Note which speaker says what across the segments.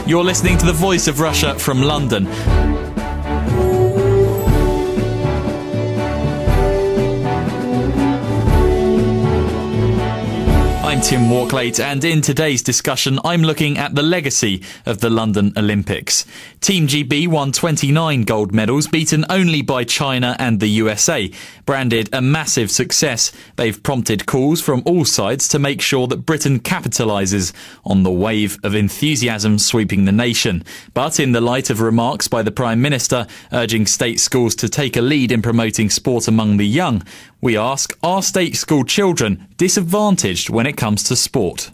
Speaker 1: You're listening to the Voice of Russia from London. I'm Tim Walklate, and in today's discussion I'm looking at the legacy of the London Olympics. Team GB won 29 gold medals, beaten only by China and the USA. Branded a massive success, they've prompted calls from all sides to make sure that Britain capitalises on the wave of enthusiasm sweeping the nation. But in the light of remarks by the Prime Minister urging state schools to take a lead in promoting sport among the young, we ask, are state school children disadvantaged when it comes to sport?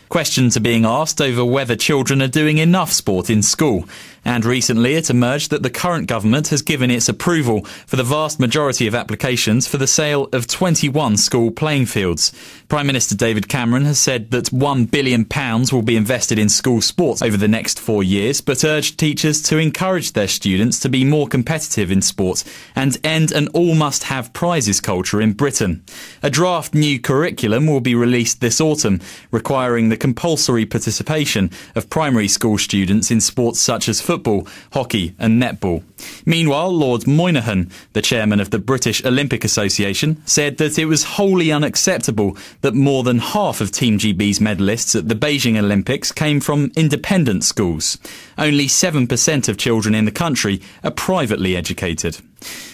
Speaker 1: Questions are being asked over whether children are doing enough sport in school. And recently it emerged that the current government has given its approval for the vast majority of applications for the sale of 21 school playing fields. Prime Minister David Cameron has said that £1 billion will be invested in school sports over the next 4 years, but urged teachers to encourage their students to be more competitive in sport and end an all-must-have prizes culture in Britain. A draft new curriculum will be released this autumn, requiring the compulsory participation of primary school students in sports such as football, hockey and netball. Meanwhile, Lord Moynihan, the chairman of the British Olympic Association, said that it was wholly unacceptable that more than half of Team GB's medallists at the Beijing Olympics came from independent schools. Only 7% of children in the country are privately educated.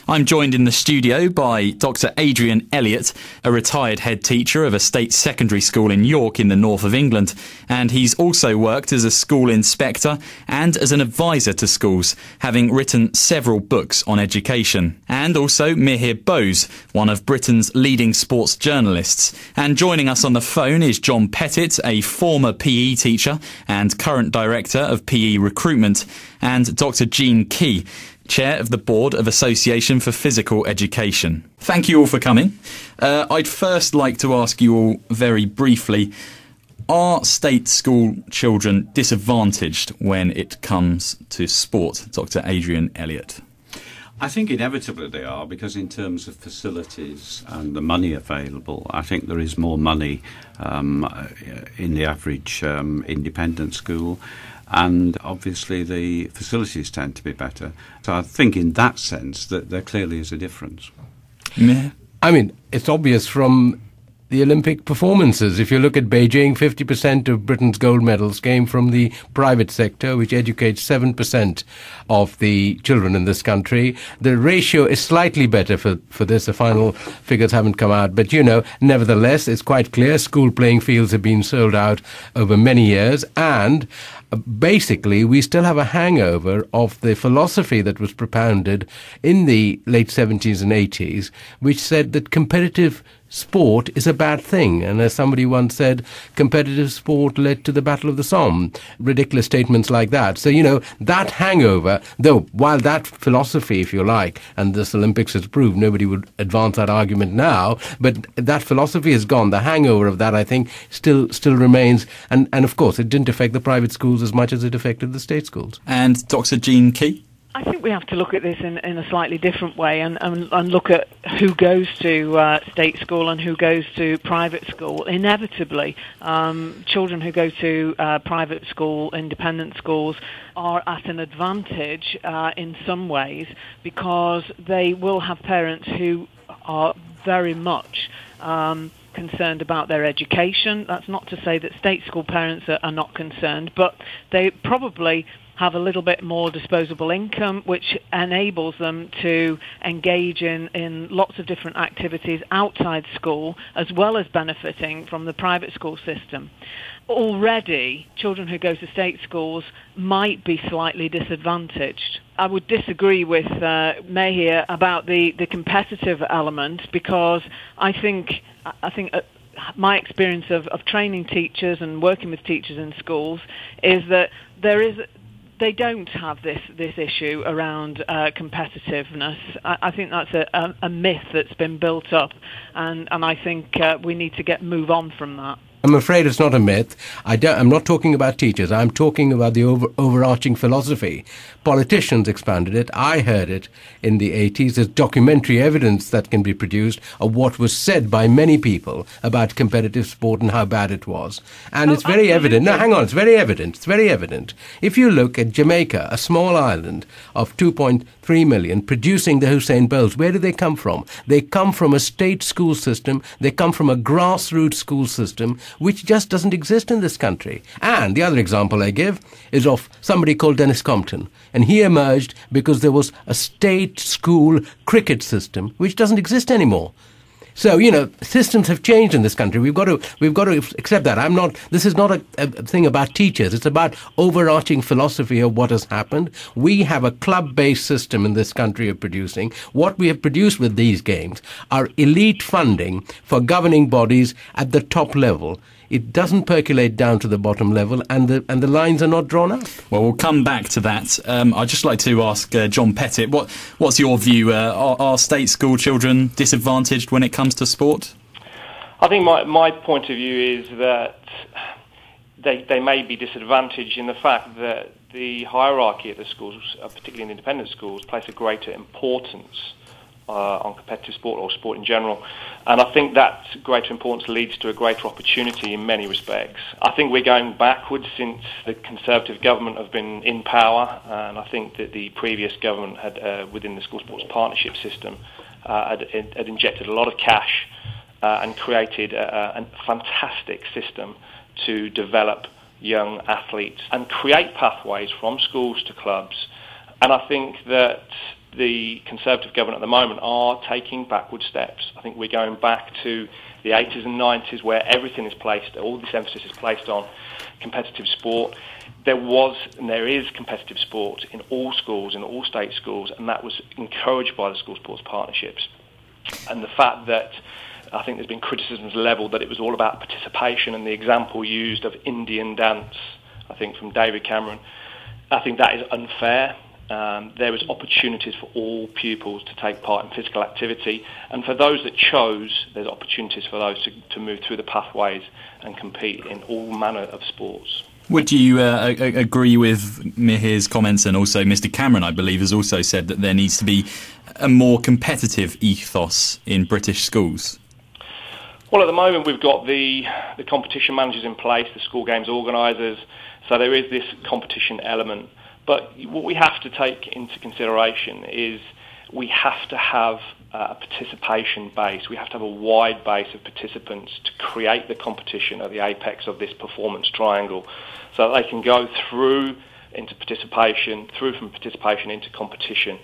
Speaker 1: I'm joined in the studio by Dr. Adrian Elliott, a retired head teacher of a state secondary school in York in the north of England, and he's also worked as a school inspector and as an advisor to schools, having written several books on education. And also Mihir Bose, one of Britain's leading sports journalists. And joining us on the phone is John Pettit, a former PE teacher and current director of PE recruitment, and Dr. Jean Key, Chair of the Board of Association for Physical Education. Thank you all for coming. I'd first like to ask you all very briefly, are state school children disadvantaged when it comes to sport? Dr. Adrian Elliott.
Speaker 2: I think inevitably they are, because in terms of facilities and the money available, I think there is more money in the average independent school. And obviously the facilities tend to be better. So I think in that sense that there clearly is a difference.
Speaker 3: Yeah. I mean, it's obvious from the Olympic performances. If you look at Beijing, 50% of Britain's gold medals came from the private sector, which educates 7% of the children in this country. The ratio is slightly better for this. The final figures haven't come out. But, nevertheless, it's quite clear school playing fields have been sold out over many years. And basically, we still have a hangover of the philosophy that was propounded in the late 70s and 80s, which said that competitive sport is a bad thing. And as somebody once said, competitive sport led to the Battle of the Somme. Ridiculous statements like that. So, that hangover, though, while that philosophy, if you like, and this Olympics has proved, nobody would advance that argument now, but that philosophy is gone. The hangover of that, I think, still remains. And of course, it didn't affect the private schools as much as it affected the state schools.
Speaker 1: And Dr. Jean Key?
Speaker 4: I think we have to look at this in a slightly different way and look at who goes to state school and who goes to private school. Inevitably, children who go to private school, independent schools, are at an advantage in some ways because they will have parents who are very much concerned about their education. That's not to say that state school parents are not concerned, but they probably have a little bit more disposable income, which enables them to engage in lots of different activities outside school, as well as benefiting from the private school system. Already, children who go to state schools might be slightly disadvantaged. I would disagree with Mihir about the competitive element, because I think my experience of training teachers and working with teachers in schools is that they don't have this issue around competitiveness. I think that's a myth that's been built up, and I think we need to move on from that.
Speaker 3: I'm afraid it's not a myth. I'm not talking about teachers. I'm talking about the overarching philosophy. Politicians expanded it. I heard it in the 80s. There's documentary evidence that can be produced of what was said by many people about competitive sport and how bad it was. And it's very evident. No, hang on. It's very evident. It's very evident. If you look at Jamaica, a small island of 2.3 million, producing the Usain Bolts, where do they come from? They come from a state school system. They come from a grassroots school system, which just doesn't exist in this country. And the other example I give is of somebody called Dennis Compton. And he emerged because there was a state school cricket system, which doesn't exist anymore. So, systems have changed in this country. We've got to accept that. This is not a thing about teachers. It's about overarching philosophy of what has happened. We have a club-based system in this country of producing. What we have produced with these games are elite funding for governing bodies at the top level. It doesn't percolate down to the bottom level, and the lines are not drawn up.
Speaker 1: Well, we'll come back to that. I'd just like to ask John Pettit, what's your view? Are state school children disadvantaged when it comes to sport?
Speaker 5: I think my point of view is that they may be disadvantaged in the fact that the hierarchy at the schools, particularly in independent schools, place a greater importance on competitive sport or sport in general. And I think that greater importance leads to a greater opportunity in many respects. I think we're going backwards since the Conservative government have been in power, and I think that the previous government had, within the school sports partnership system, had injected a lot of cash and created a fantastic system to develop young athletes and create pathways from schools to clubs. And I think that the Conservative government at the moment are taking backward steps. I think we're going back to the 80s and 90s where everything is placed, all this emphasis is placed on competitive sport. There was and there is competitive sport in all schools, in all state schools, and that was encouraged by the school sports partnerships. And the fact that I think there's been criticisms leveled that it was all about participation, and the example used of Indian dance, I think from David Cameron, I think that is unfair. There was opportunities for all pupils to take part in physical activity, and for those that chose, there's opportunities for those to move through the pathways and compete in all manner of sports.
Speaker 1: Would you agree with Mihir's comments? And also Mr Cameron, I believe, has also said that there needs to be a more competitive ethos in British schools.
Speaker 5: Well, at the moment we've got the competition managers in place, the school games organisers, so there is this competition element. But what we have to take into consideration is we have to have a participation base. We have to have a wide base of participants to create the competition at the apex of this performance triangle, so that they can go through into participation, through from participation into competition.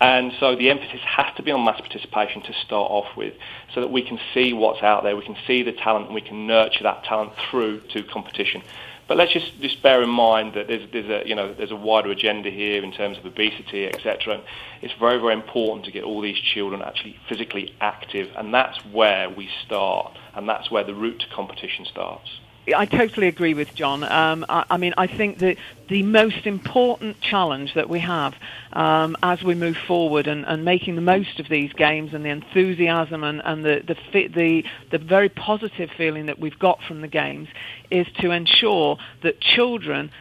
Speaker 5: And so the emphasis has to be on mass participation to start off with, so that we can see what's out there, we can see the talent, and we can nurture that talent through to competition. But let's just bear in mind that there's a wider agenda here in terms of obesity, etc. And it's very, very important to get all these children actually physically active, and that's where we start, and that's where the route to competition starts.
Speaker 4: I totally agree with John. I think that the most important challenge that we have as we move forward and making the most of these games and the enthusiasm and the very positive feeling that we've got from the games is to ensure that children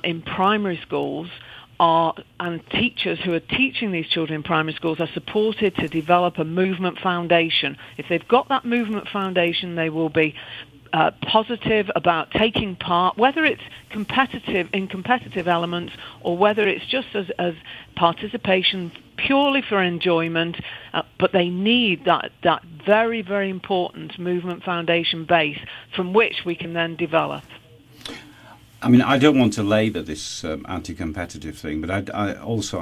Speaker 4: in primary schools and teachers who are teaching these children in primary schools are supported to develop a movement foundation. If they've got that movement foundation, they will be positive about taking part, whether it's competitive elements or whether it's just as participation purely for enjoyment, but they need that very, very important movement foundation base from which we can then develop.
Speaker 2: I mean, I don't want to labour this anti-competitive thing, but I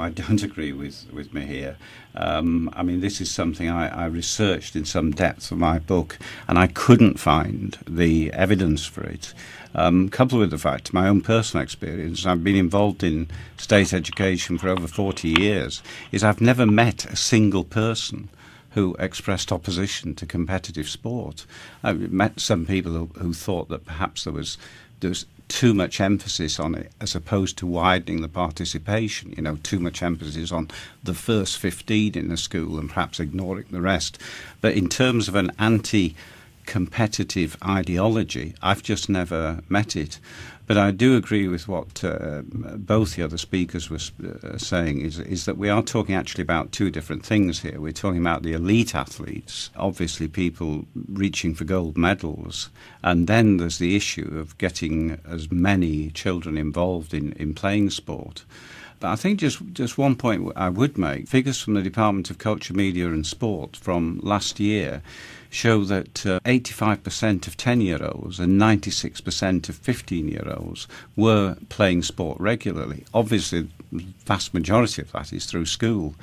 Speaker 2: don't agree with Mihir. I mean, this is something I researched in some depth for my book, and I couldn't find the evidence for it. Coupled with the fact, my own personal experience, I've been involved in state education for over 40 years, is I've never met a single person who expressed opposition to competitive sport. I've met some people who thought that perhaps there was too much emphasis on it as opposed to widening the participation, too much emphasis on the first 15 in the school and perhaps ignoring the rest. But in terms of an anti-competitive competitive ideology. I've just never met it. But I do agree with what both the other speakers were saying, is that we are talking actually about two different things here. We're talking about the elite athletes, obviously people reaching for gold medals, and then there's the issue of getting as many children involved in playing sport. But I think just one point I would make, figures from the Department of Culture, Media and Sport from last year show that 85% of 10-year-olds and 96% of 15-year-olds were playing sport regularly. Obviously, the vast majority of that is through school.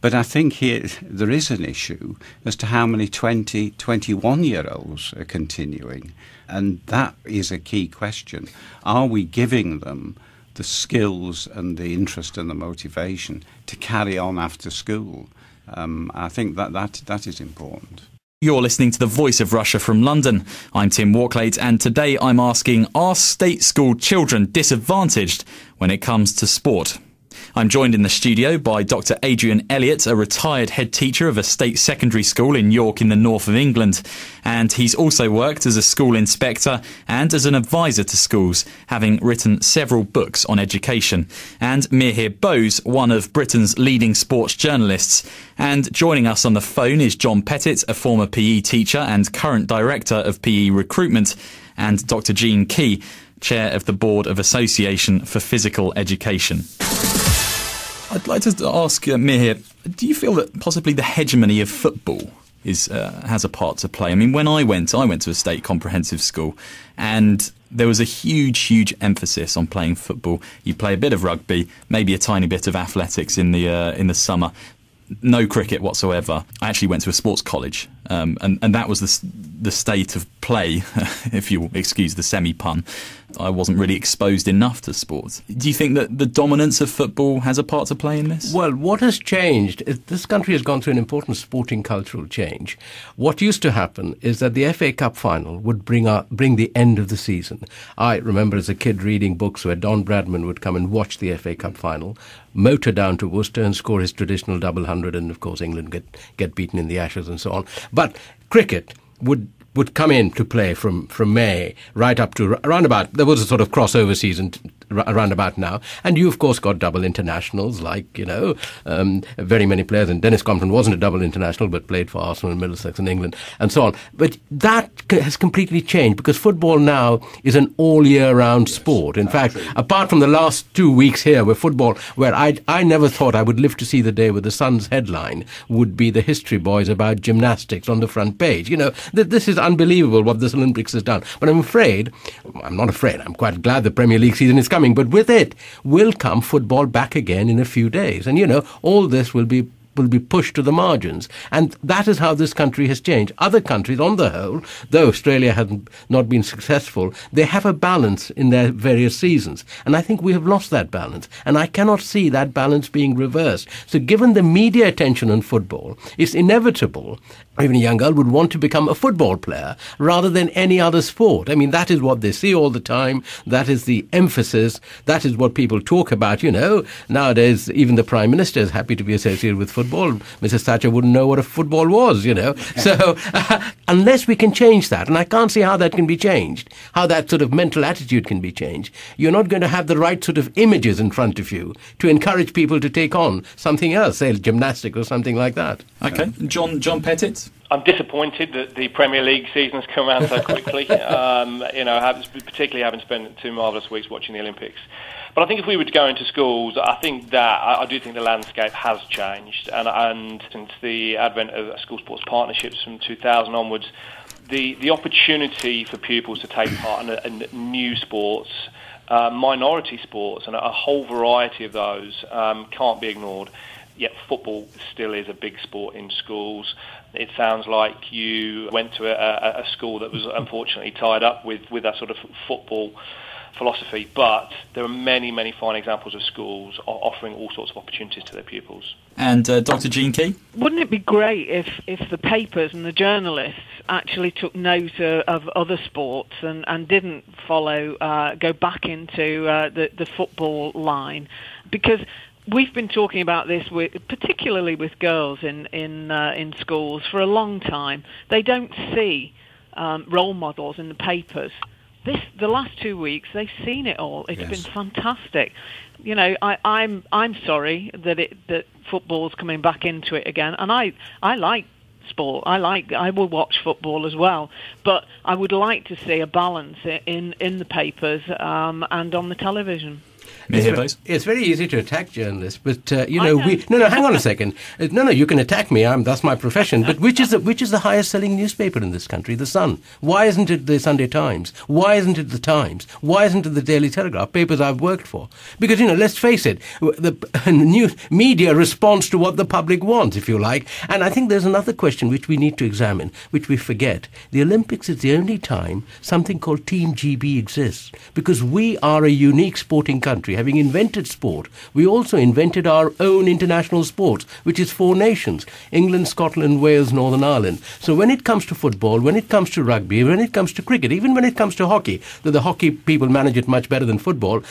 Speaker 2: But I think here there is an issue as to how many 20, 21-year-olds are continuing. And that is a key question. Are we giving them the skills and the interest and the motivation to carry on after school? I think that is important.
Speaker 1: You're listening to The Voice of Russia from London. I'm Tim Walklate, and today I'm asking, are state school children disadvantaged when it comes to sport? I'm joined in the studio by Dr. Adrian Elliott, a retired head teacher of a state secondary school in York in the north of England. And he's also worked as a school inspector and as an advisor to schools, having written several books on education. And Mihir Bose, one of Britain's leading sports journalists. And joining us on the phone is John Pettit, a former PE teacher and current director of PE recruitment, and Dr. Jean Key, chair of the Board of Association for Physical Education. I'd like to ask Mihir, do you feel that possibly the hegemony of football has a part to play? I mean, when I went to a state comprehensive school, and there was a huge emphasis on playing football. You play a bit of rugby, maybe a tiny bit of athletics in the summer. No cricket whatsoever. I actually went to a sports college, and that was the state of play, if you'll excuse the semi-pun. I wasn't really exposed enough to sport. Do you think that the dominance of football has a part to play in this?
Speaker 3: Well, what has changed is this country has gone through an important sporting cultural change. What used to happen is that the FA Cup final would bring the end of the season. I remember as a kid reading books where Don Bradman would come and watch the FA Cup final, motor down to Worcester and score his traditional double hundred, and of course England get beaten in the Ashes and so on. But cricket would come in to play from May right up to around about, there was a sort of crossover season around about now, and you of course got double internationals like, very many players, and Dennis Compton wasn't a double international but played for Arsenal and Middlesex and England and so on. But that has completely changed because football now is an all year round sport. In fact, apart from the last 2 weeks here where I never thought I would live to see the day where the Sun's headline would be the history boys about gymnastics on the front page. This is unbelievable what this Olympics has done. But I'm not afraid, I'm quite glad the Premier League season is coming, but with it will come football back again in a few days. And, all this will be pushed to the margins. And that is how this country has changed. Other countries, on the whole, though Australia has not been successful, they have a balance in their various seasons. And I think we have lost that balance. And I cannot see that balance being reversed. So given the media attention on football, it's inevitable even a young girl would want to become a football player rather than any other sport. I mean, that is what they see all the time. That is the emphasis. That is what people talk about, Nowadays, even the Prime Minister is happy to be associated with football. Mrs. Thatcher wouldn't know what a football was, So unless we can change that, and I can't see how that can be changed, how that sort of mental attitude can be changed, you're not going to have the right sort of images in front of you to encourage people to take on something else, say gymnastics or something like that.
Speaker 1: Okay. John Pettit?
Speaker 5: I'm disappointed that the Premier League season has come around so quickly, particularly having spent 2 marvellous weeks watching the Olympics. But I think if we were to go into schools, I do think the landscape has changed. And since the advent of school sports partnerships from 2000 onwards, the opportunity for pupils to take part in new sports, minority sports, and a whole variety of those can't be ignored. Yet football still is a big sport in schools. It sounds like you went to a school that was unfortunately tied up with that sort of football philosophy, but there are many fine examples of schools offering all sorts of opportunities to their pupils.
Speaker 1: And Dr. Jean Key?
Speaker 4: Wouldn't it be great if the papers and the journalists actually took note of other sports and didn't go back into the football line? Because we've been talking about this, particularly with girls in schools, for a long time. They don't see role models in the papers. The last 2 weeks, they've seen it all. It's been fantastic. You know, I'm sorry that football's coming back into it again, and I like sport. I will watch football as well, but I would like to see a balance in the papers and on the television.
Speaker 3: It's very easy to attack journalists, but hang on a second. You can attack me. That's my profession. But which is the highest selling newspaper in this country? The Sun. Why isn't it the Sunday Times? Why isn't it the Times? Why isn't it the Daily Telegraph? Papers I've worked for. Because let's face it, the news media responds to what the public wants, if you like. And I think there's another question which we need to examine, which we forget. The Olympics is the only time something called Team GB exists, because we are a unique sporting country. Having invented sport, we also invented our own international sports, which is 4 nations: England, Scotland, Wales, Northern Ireland. So when it comes to football, when it comes to rugby, when it comes to cricket, even when it comes to hockey, though the hockey people manage it much better than football,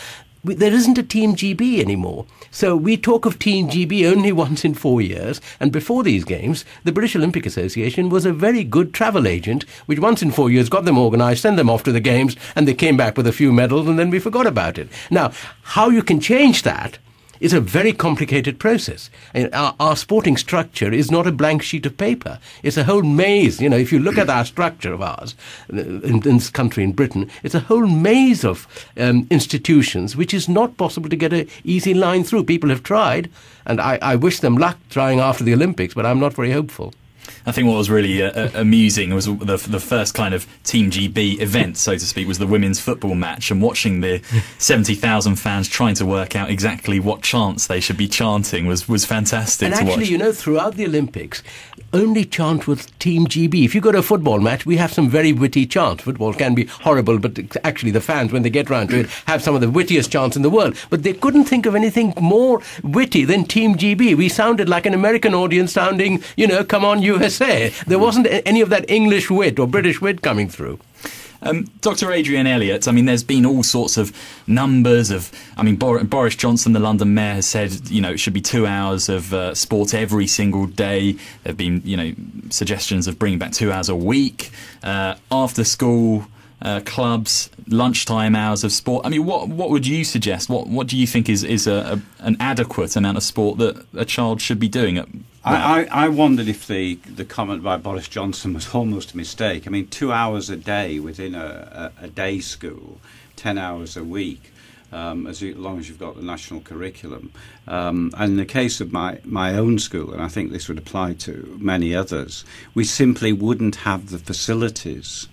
Speaker 3: there isn't a Team GB anymore. So we talk of Team GB only once in 4 years, and before these games, the British Olympic Association was a very good travel agent, which once in 4 years got them organised, sent them off to the games, and they came back with a few medals, and then we forgot about it. Now, how you can change that is a very complicated process. And our sporting structure is not a blank sheet of paper. It's a whole maze. If you look at our structure of ours in this country, in Britain, it's a whole maze of institutions which is not possible to get an easy line through. People have tried, and I wish them luck trying after the Olympics, but I'm not very hopeful.
Speaker 1: I think what was really amusing was the first kind of Team GB event, so to speak, was the women's football match, and watching the 70,000 fans trying to work out exactly what chants they should be chanting was fantastic to watch.
Speaker 3: And actually, throughout the Olympics, only chant was Team GB. If you go to a football match, we have some very witty chants. Football can be horrible, but actually the fans, when they get round to it, have some of the wittiest chants in the world. But they couldn't think of anything more witty than Team GB. We sounded like an American audience sounding, come on, USA. There wasn't any of that English wit or British wit coming through.
Speaker 1: Dr. Adrian Elliott, there's been all sorts of numbers of... Boris Johnson, the London mayor, has said, it should be 2 hours of sport every single day. There have been, suggestions of bringing back 2 hours a week, after school clubs, lunchtime hours of sport. What would you suggest? What do you think is an adequate amount of sport that a child should be doing?
Speaker 2: I wondered if the comment by Boris Johnson was almost a mistake. 2 hours a day within a day school, 10 hours a week, as long as you've got the national curriculum. And in the case of my own school, and I think this would apply to many others, we simply wouldn't have the facilities.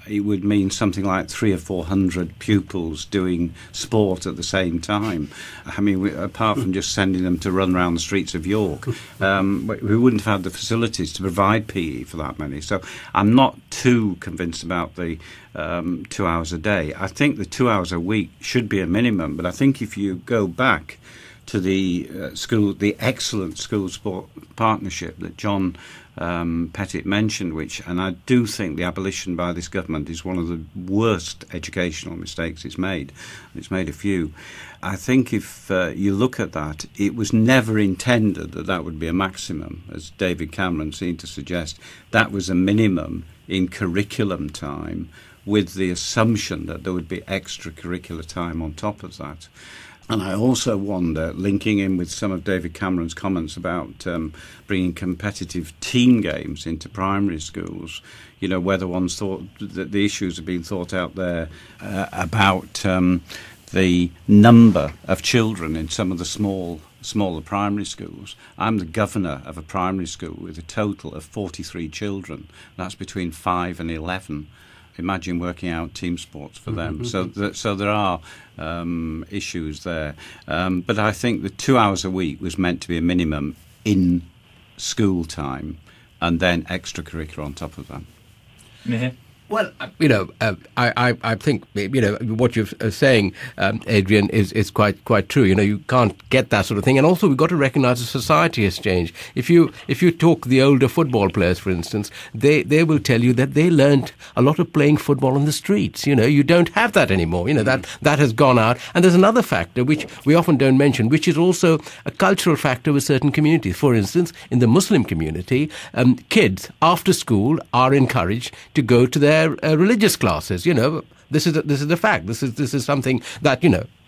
Speaker 2: It would mean something like 300 or 400 pupils doing sport at the same time. Apart from just sending them to run around the streets of York, we wouldn't have the facilities to provide PE for that many. So I'm not too convinced about the 2 hours a day. I think the 2 hours a week should be a minimum, but I think if you go back to the excellent school sport partnership that John Pettit mentioned, and I do think the abolition by this government is one of the worst educational mistakes it's made. It's made a few. I think if you look at that, it was never intended that would be a maximum, as David Cameron seemed to suggest. That was a minimum in curriculum time, with the assumption that there would be extracurricular time on top of that. And I also wonder, linking in with some of David Cameron's comments about bringing competitive team games into primary schools, whether one's thought that the issues have been thought out there about the number of children in some of the smaller primary schools. I'm the governor of a primary school with a total of 43 children. That's between 5 and 11. Imagine working out team sports for them. So there are issues there. But I think the 2 hours a week was meant to be a minimum in school time, and then extracurricular on top of that.
Speaker 1: Yeah.
Speaker 3: Well, I think, what you're saying, Adrian, is quite true. You can't get that sort of thing. And also, we've got to recognise that society has changed. If you talk the older football players, for instance, they will tell you that they learnt a lot of playing football on the streets. You don't have that anymore. That has gone out. And there's another factor, which we often don't mention, which is also a cultural factor with certain communities. For instance, in the Muslim community, kids after school are encouraged to go to their religious classes. This is a fact. This is something that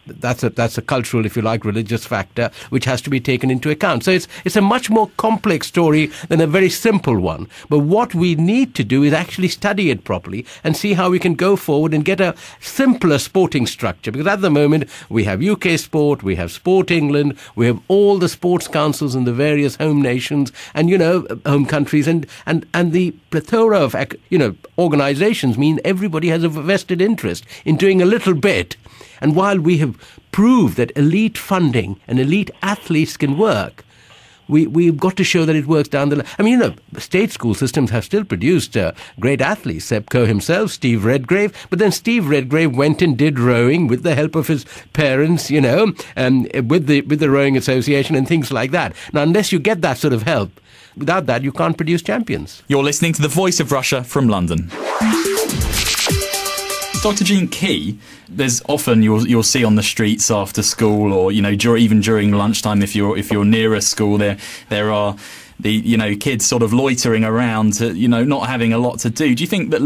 Speaker 3: that's a cultural, if you like, religious factor which has to be taken into account. So it's a much more complex story than a very simple one. But what we need to do is actually study it properly and see how we can go forward and get a simpler sporting structure. Because at the moment we have UK Sport, we have Sport England, we have all the sports councils in the various home nations and home countries, and the plethora of organisations mean everybody has a vested interest in doing a little bit. And while we have proved that elite funding and elite athletes can work, we've got to show that it works down the line. I mean, state school systems have still produced great athletes. Seb Coe himself, Steve Redgrave. But then Steve Redgrave went and did rowing with the help of his parents, with the Rowing Association and things like that. Now, unless you get that sort of help, without that, you can't produce champions.
Speaker 1: You're listening to The Voice of Russia from London. Dr. Jean Key, there's often you'll see on the streets after school, or even during lunchtime, if you're near a school, there are the kids sort of loitering around, not having a lot to do. Do you think that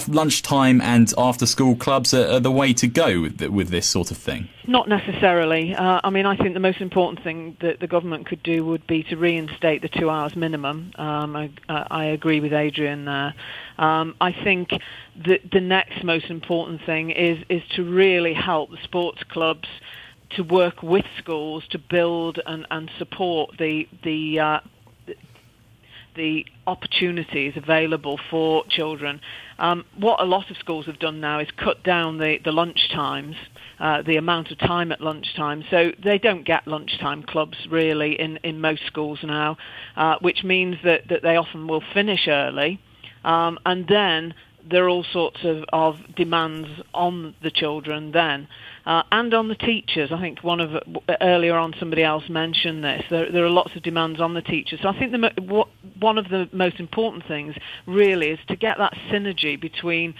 Speaker 1: lunchtime and after school clubs are the way to go with this sort of thing?
Speaker 4: Not necessarily. I think the most important thing that the government could do would be to reinstate the 2 hours minimum. I agree with Adrian there. I think that the next most important thing is to really help the sports clubs to work with schools to build and support the opportunities available for children. What a lot of schools have done now is cut down the lunch times, the amount of time at lunchtime. So they don't get lunchtime clubs really in most schools now, which means that they often will finish early. And then there are all sorts of demands on the children then, and on the teachers. I think earlier on somebody else mentioned this. There are lots of demands on the teachers. So I think one of the most important things really is to get that synergy between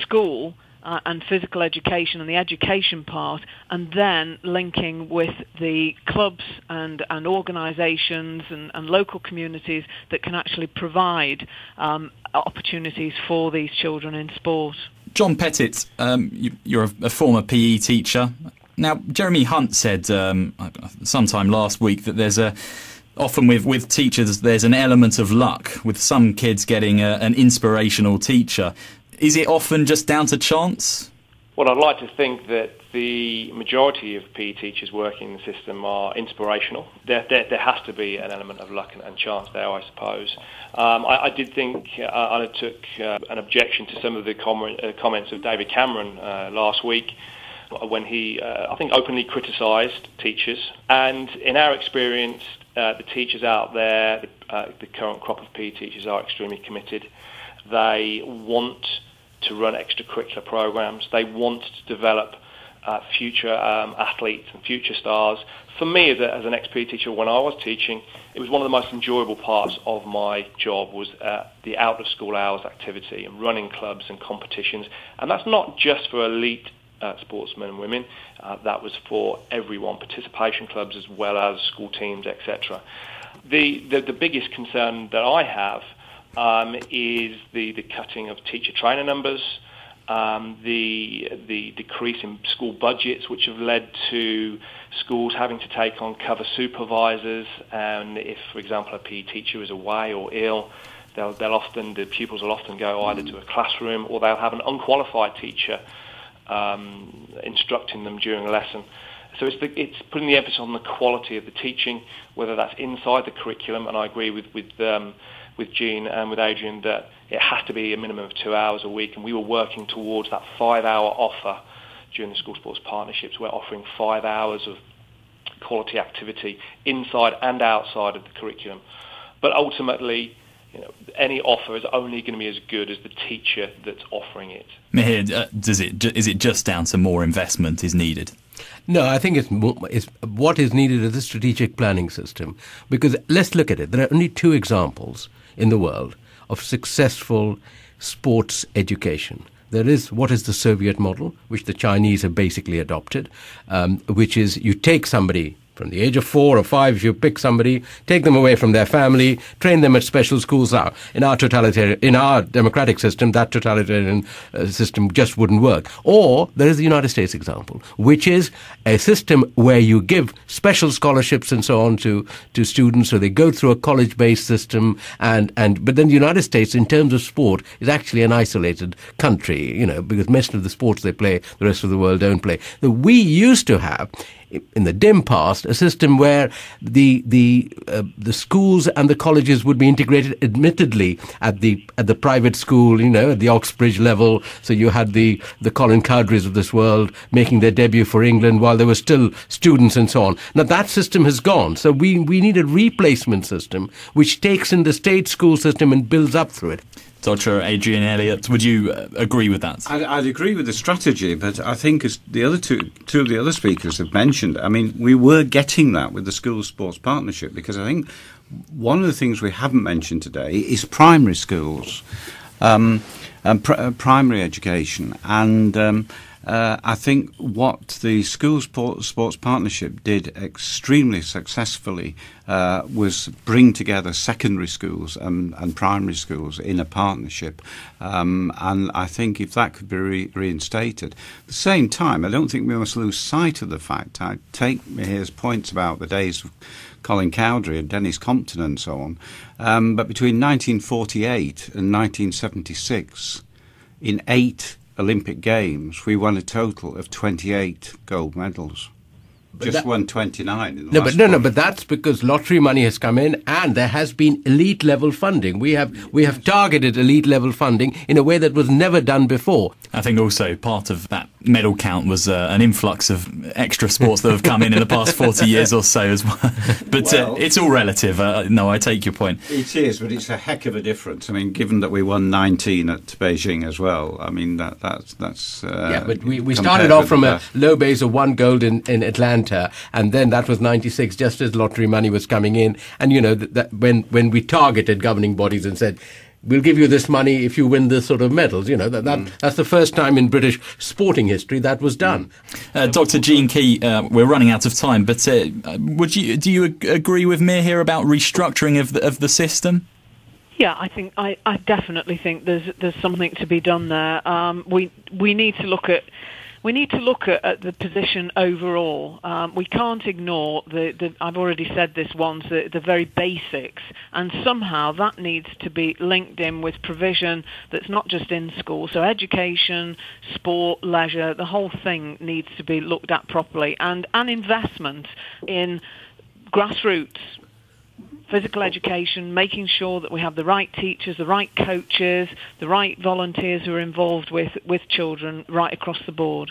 Speaker 4: school and physical education and the education part, and then linking with the clubs and organisations and local communities that can actually provide opportunities for these children in sport.
Speaker 1: John Pettit, you're a former PE teacher. Now, Jeremy Hunt said sometime last week that there's often with teachers there's an element of luck, with some kids getting an inspirational teacher. Is it often just down to chance?
Speaker 5: Well, I'd like to think that the majority of PE teachers working in the system are inspirational. There has to be an element of luck and chance there, I suppose. I did think I took an objection to some of the comments of David Cameron last week when he, I think, openly criticised teachers. And in our experience, the teachers out there, the current crop of PE teachers are extremely committed. They want to run extracurricular programs. They want to develop future athletes and future stars. For me, as an ex-PE teacher, when I was teaching, it was one of the most enjoyable parts of my job was the out-of-school hours activity and running clubs and competitions. And that's not just for elite sportsmen and women. That was for everyone, participation clubs as well as school teams, etc. The biggest concern that I have is the cutting of teacher trainer numbers, the decrease in school budgets, which have led to schools having to take on cover supervisors. And if, for example, a PE teacher is away or ill, the pupils will often go either to a classroom or they'll have an unqualified teacher instructing them during a lesson. So it's putting the emphasis on the quality of the teaching, whether that's inside the curriculum, and I agree with Jean and with Adrian that it has to be a minimum of 2 hours a week, and we were working towards that 5-hour offer during the School Sports Partnerships. We're offering 5 hours of quality activity inside and outside of the curriculum. But ultimately, any offer is only going to be as good as the teacher that's offering it.
Speaker 1: Mihir, is it just down to more investment is needed?
Speaker 3: No, I think it's what is needed is a strategic planning system. Because let's look at it. There are only two examples in the world of successful sports education. There is what is the Soviet model, which the Chinese have basically adopted, which is you take somebody from the age of 4 or 5, if you pick somebody, take them away from their family, train them at special schools. Now, in our democratic system, that totalitarian system just wouldn't work. Or there is the United States example, which is a system where you give special scholarships and so on to students, so they go through a college-based system. But then the United States, in terms of sport, is actually an isolated country, because most of the sports they play, the rest of the world don't play. We used to have, in the dim past, a system where the schools and the colleges would be integrated, admittedly at the private school, at the Oxbridge level. So you had the Colin Cowdreys of this world making their debut for England while there were still students and so on. Now that system has gone. So we need a replacement system which takes in the state school system and builds up through it.
Speaker 1: Dr. Adrian Elliott, would you agree with that?
Speaker 2: I'd agree with the strategy, but I think as the other two of the other speakers have mentioned, we were getting that with the school sports partnership, because I think one of the things we haven't mentioned today is primary schools, and primary education, and I think what the school sports partnership did extremely successfully was bring together secondary schools and primary schools in a partnership, and I think if that could be reinstated. At the same time, I don't think we must lose sight of the fact. I take Mihir's points about the days of Colin Cowdrey and Dennis Compton and so on, but between 1948 and 1976, in 8 Olympic Games, we won a total of 28 gold medals. Won 29 in the last
Speaker 3: but that's because lottery money has come in and there has been elite level funding. We have targeted elite level funding in a way that was never done before.
Speaker 1: I think also part of that medal count was an influx of extra sports that have come in the past 40 years or so as well. But it's all relative. No, I take your point.
Speaker 2: It is, but it's a heck of a difference. Given that we won 19 at Beijing as well, that's
Speaker 3: but we started off from a low base of 1 gold in Atlanta, and then that was 96, just as lottery money was coming in. And that when we targeted governing bodies and said, we'll give you this money if you win this sort of medals. That's the first time in British sporting history that was done.
Speaker 1: Dr. Jean Key, we're running out of time, but do you agree with me here about restructuring of the system?
Speaker 4: Yeah, I definitely think there's something to be done there. We need to look at the position overall. We can't ignore I've already said this once, the very basics, and somehow that needs to be linked in with provision that's not just in school. So education, sport, leisure, the whole thing needs to be looked at properly, and investment in grassroots physical education, making sure that we have the right teachers, the right coaches, the right volunteers who are involved with children right across the board.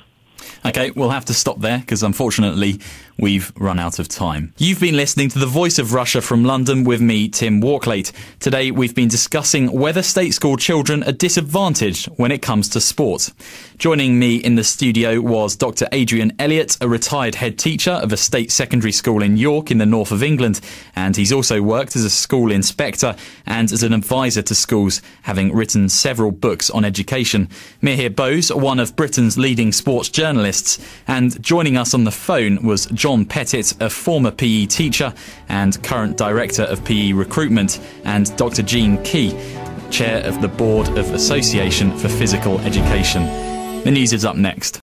Speaker 1: OK, we'll have to stop there because unfortunately we've run out of time. You've been listening to The Voice of Russia from London with me, Tim Walklate. Today we've been discussing whether state school children are disadvantaged when it comes to sport. Joining me in the studio was Dr. Adrian Elliott, a retired head teacher of a state secondary school in York in the north of England, and he's also worked as a school inspector and as an advisor to schools, having written several books on education. Mihir Bose, one of Britain's leading sports journalists, and joining us on the phone was John Pettit, a former PE teacher and current director of PE recruitment, and Dr. Jean Key, chair of the Board of Association for Physical Education. The news is up next.